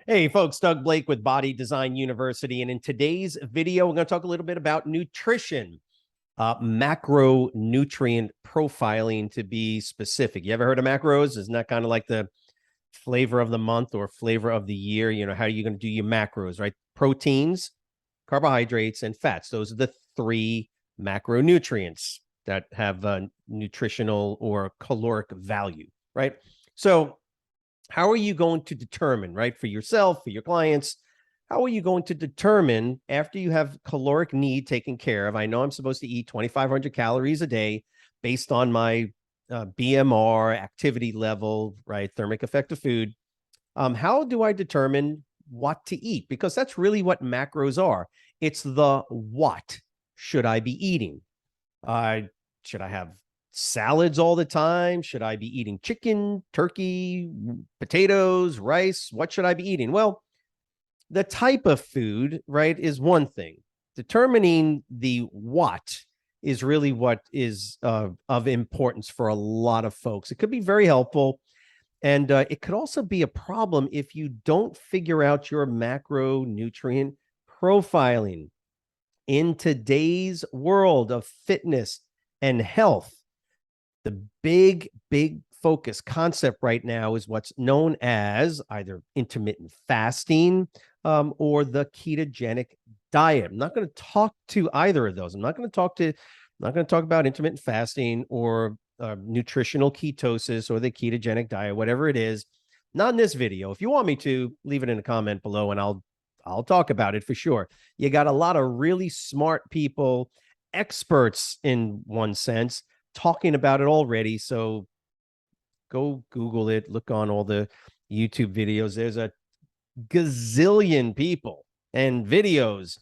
Hey folks, Doug Blake with Body Design University. And in today's video, we're going to talk a little bit about nutrition, macronutrient profiling to be specific. You ever heard of macros? Isn't that kind of like the flavor of the month or flavor of the year? You know, how are you going to do your macros, right? Proteins, carbohydrates, and fats. Those are the three macronutrients that have a nutritional or caloric value, right? So, how are you going to determine, right, for yourself, for your clients, how are you going to determine after you have caloric need taken care of? I know I'm supposed to eat 2,500 calories a day based on my BMR, activity level, right, thermic effect of food. How do I determine what to eat? Because that's really what macros are. It's the what should I be eating? Should I have salads all the time? Should I be eating chicken, turkey, potatoes, rice? What should I be eating? Well, the type of food, right, is one thing. Determining the what is really what is of importance for a lot of folks. It could be very helpful. And it could also be a problem if you don't figure out your macronutrient profiling. In today's world of fitness and health, the big focus concept right now is what's known as either intermittent fasting or the ketogenic diet. I'm not going to talk to either of those. I'm not going to talk about intermittent fasting or nutritional ketosis or the ketogenic diet, whatever it is. Not in this video. If you want me to, leave it in a comment below and I'll talk about it for sure. You got a lot of really smart people, experts in one sense, talking about it already. So go Google it, look on all the YouTube videos. There's a gazillion people and videos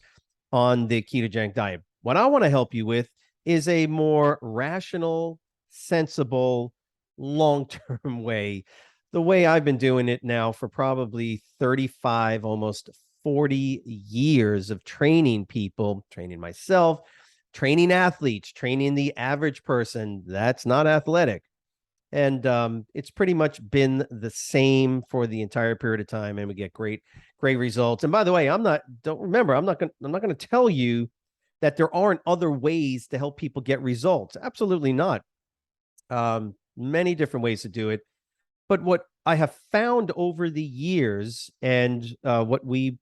on the ketogenic diet. What I want to help you with is a more rational, sensible, long-term way. The way I've been doing it now for probably 35, almost 40 years of training people, training myself, training athletes, training the average person that's not athletic. And it's pretty much been the same for the entire period of time, and we get great results. And by the way, I'm not going to tell you that there aren't other ways to help people get results. Absolutely not. Many different ways to do it. But what I have found over the years, and what we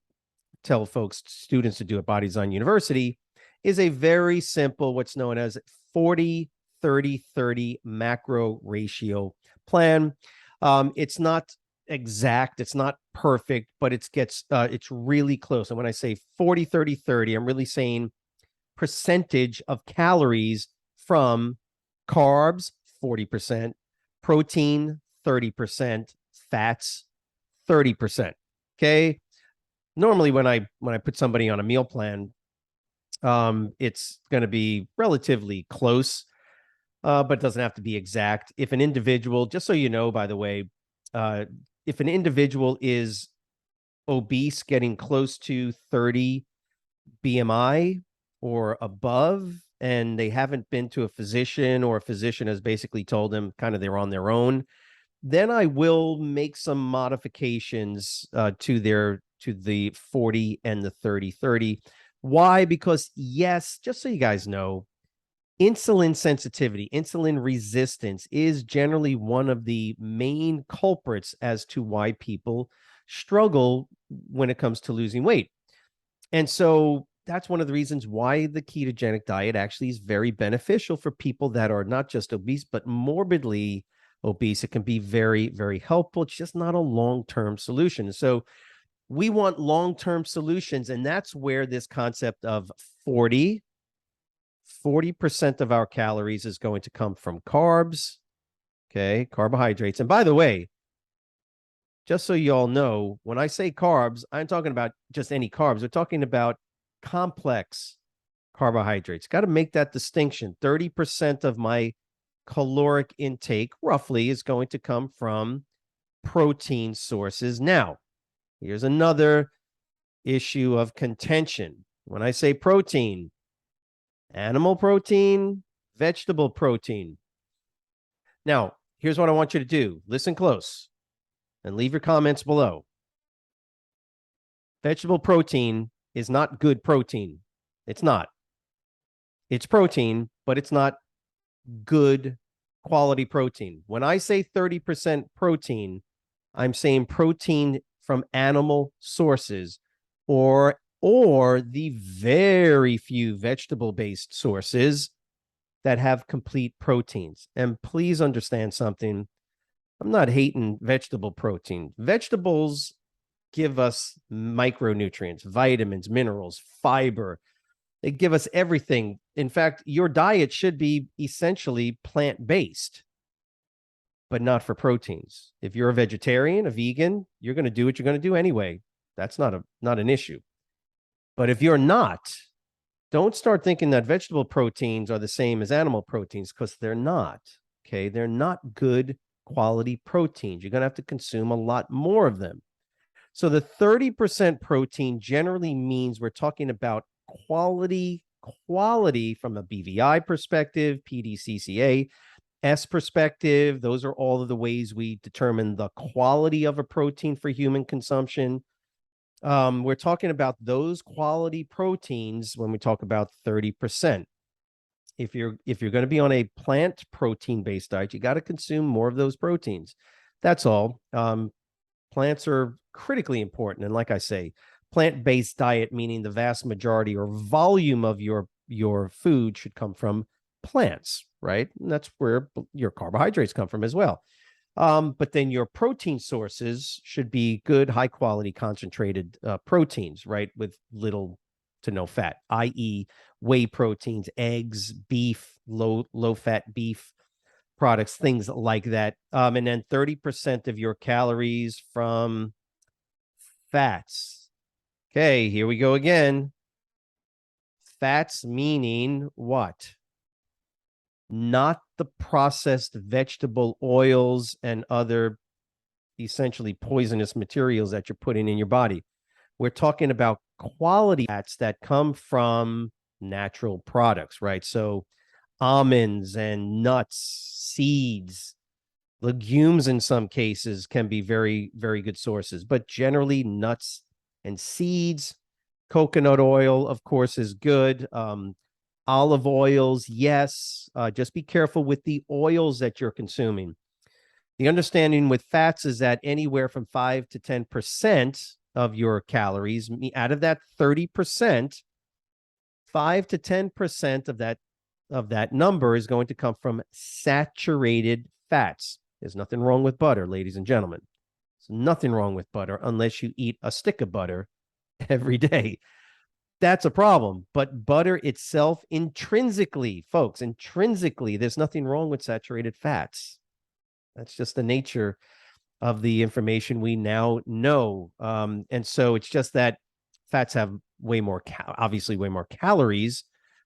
tell folks, students to do at Body Design University, is a very simple, what's known as 40 30 30 macro ratio plan. It's not exact, it's not perfect, but it's really close. And when I say 40 30 30, I'm really saying percentage of calories from carbs 40%, protein 30%, fats 30%. Okay. Normally when I put somebody on a meal plan, it's going to be relatively close, but it doesn't have to be exact. If an individual, just so you know, by the way, if an individual is obese, getting close to 30 BMI or above, and they haven't been to a physician, or a physician has basically told them kind of they're on their own, then I will make some modifications to the 40 and the 30 30. Why? Because yes, just so you guys know, insulin sensitivity, insulin resistance is generally one of the main culprits as to why people struggle when it comes to losing weight. And so that's one of the reasons why the ketogenic diet actually is very beneficial for people that are not just obese, but morbidly obese. It can be very helpful. It's just not a long-term solution. So we want long-term solutions, and that's where this concept of 40% of our calories is going to come from carbs, okay, carbohydrates. And by the way, just so you all know, when I say carbs, I'm talking about just any carbs. We're talking about complex carbohydrates. Got to make that distinction. 30% of my caloric intake, roughly, is going to come from protein sources. Now, here's another issue of contention. When I say protein, animal protein, vegetable protein. Now, here's what I want you to do. Listen close and leave your comments below. Vegetable protein is not good protein. It's not. It's protein, but it's not good quality protein. When I say 30% protein, I'm saying protein from animal sources or the very few vegetable-based sources that have complete proteins. And please understand something. I'm not hating vegetable protein. Vegetables give us micronutrients, vitamins, minerals, fiber. They give us everything. In fact, your diet should be essentially plant-based, but not for proteins. If you're a vegetarian, a vegan, you're going to do what you're going to do anyway. That's not an issue. But if you're not, don't start thinking that vegetable proteins are the same as animal proteins, because they're not. Okay, they're not good quality proteins. You're going to have to consume a lot more of them. So the 30% protein generally means we're talking about quality from a BVI perspective, PDCCA, S perspective. Those are all of the ways we determine the quality of a protein for human consumption. We're talking about those quality proteins when we talk about 30%. If you're going to be on a plant protein based diet, you got to consume more of those proteins. That's all. Plants are critically important. And like I say, plant-based diet, meaning the vast majority or volume of your food should come from plants, right? And that's where your carbohydrates come from as well. But then your protein sources should be good, high quality, concentrated proteins, right? With little to no fat, i.e. whey proteins, eggs, beef, low fat beef products, things like that. And then 30% of your calories from fats. Okay, here we go again. Fats meaning what? Not the processed vegetable oils and other essentially poisonous materials that you're putting in your body. We're talking about quality fats that come from natural products, right? So almonds and nuts, seeds, legumes in some cases can be very, very good sources, but generally nuts and seeds. Coconut oil, of course, is good. Olive oils, yes. Just be careful with the oils that you're consuming. The understanding with fats is that anywhere from 5 to 10% of your calories, out of that 30%, 5 to 10% of that number is going to come from saturated fats. There's nothing wrong with butter, ladies and gentlemen. There's nothing wrong with butter unless you eat a stick of butter every day. That's a problem. But butter itself, intrinsically, folks, there's nothing wrong with saturated fats. That's just the nature of the information we now know. And so it's just that fats have obviously way more calories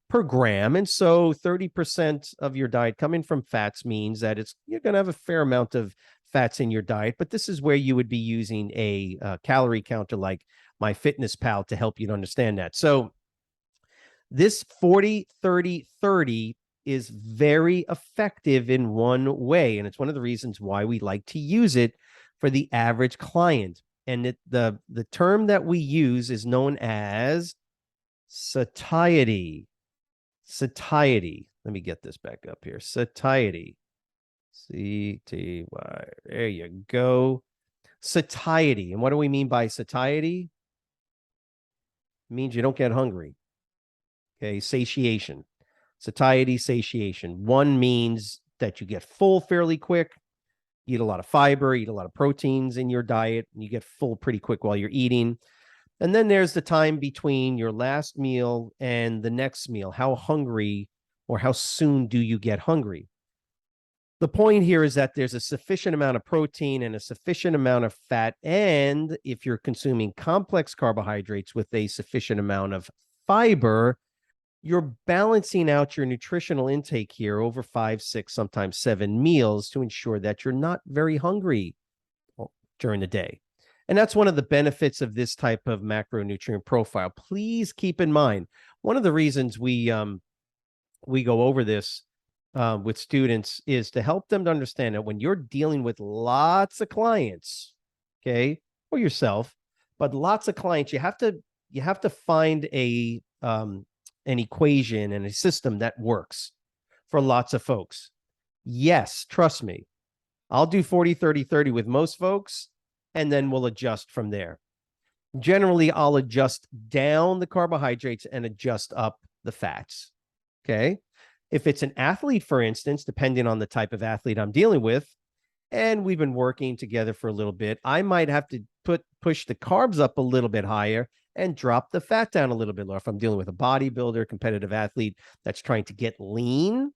per gram. And so 30% of your diet coming from fats means that you're going to have a fair amount of fats in your diet. But this is where you would be using a calorie counter like MyFitnessPal to help you to understand that. So this 40-30-30 is very effective in one way. And it's one of the reasons why we like to use it for the average client. And the term that we use is known as satiety. Satiety. Let me get this back up here. Satiety. C-T-Y. There you go. Satiety. And what do we mean by satiety? It means you don't get hungry. Okay, satiation. Satiety, satiation. One means that you get full fairly quick, eat a lot of fiber, eat a lot of proteins in your diet, and you get full pretty quick while you're eating. And then there's the time between your last meal and the next meal. How hungry or how soon do you get hungry? The point here is that there's a sufficient amount of protein and a sufficient amount of fat. And if you're consuming complex carbohydrates with a sufficient amount of fiber, you're balancing out your nutritional intake here over 5, 6, sometimes 7 meals to ensure that you're not very hungry during the day. And that's one of the benefits of this type of macronutrient profile. Please keep in mind, one of the reasons we go over this with students is to help them to understand that when you're dealing with lots of clients, okay, or yourself, But lots of clients, you have to find an equation and a system that works for lots of folks. Yes, trust me. I'll do 40, 30, 30 with most folks, and then we'll adjust from there. Generally, I'll adjust down the carbohydrates and adjust up the fats. Okay. If it's an athlete, for instance, depending on the type of athlete I'm dealing with, and we've been working together for a little bit, I might have to push the carbs up a little bit higher and drop the fat down a little bit lower. If I'm dealing with a bodybuilder, competitive athlete that's trying to get lean,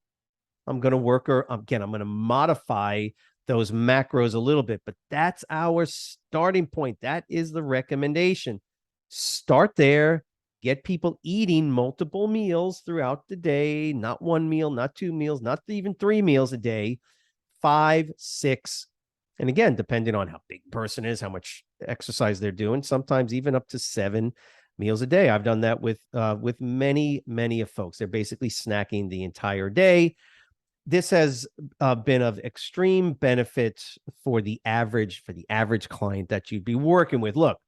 I'm going to work, or again, I'm going to modify those macros a little bit, but that's our starting point. That is the recommendation. Start there, get people eating multiple meals throughout the day, not one meal, not two meals, not even 3 meals a day, 5, 6. And again, depending on how big the person is, how much exercise they're doing, sometimes even up to 7 meals a day. I've done that with many of folks. They're basically snacking the entire day. This has been of extreme benefit for the average client that you'd be working with. Look,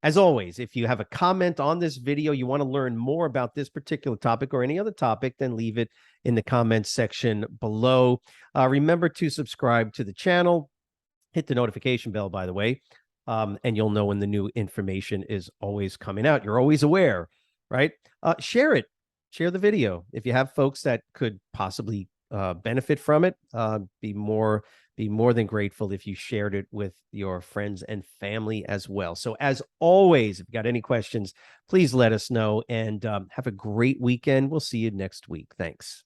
as always, if you have a comment on this video, you want to learn more about this particular topic or any other topic, then leave it in the comments section below. Remember to subscribe to the channel. Hit the notification bell, by the way, and you'll know when the new information is always coming out. You're always aware, right? Share it. Share the video. If you have folks that could possibly benefit from it, be more than grateful if you shared it with your friends and family as well. So as always, if you got any questions, please let us know, and have a great weekend. We'll see you next week. Thanks.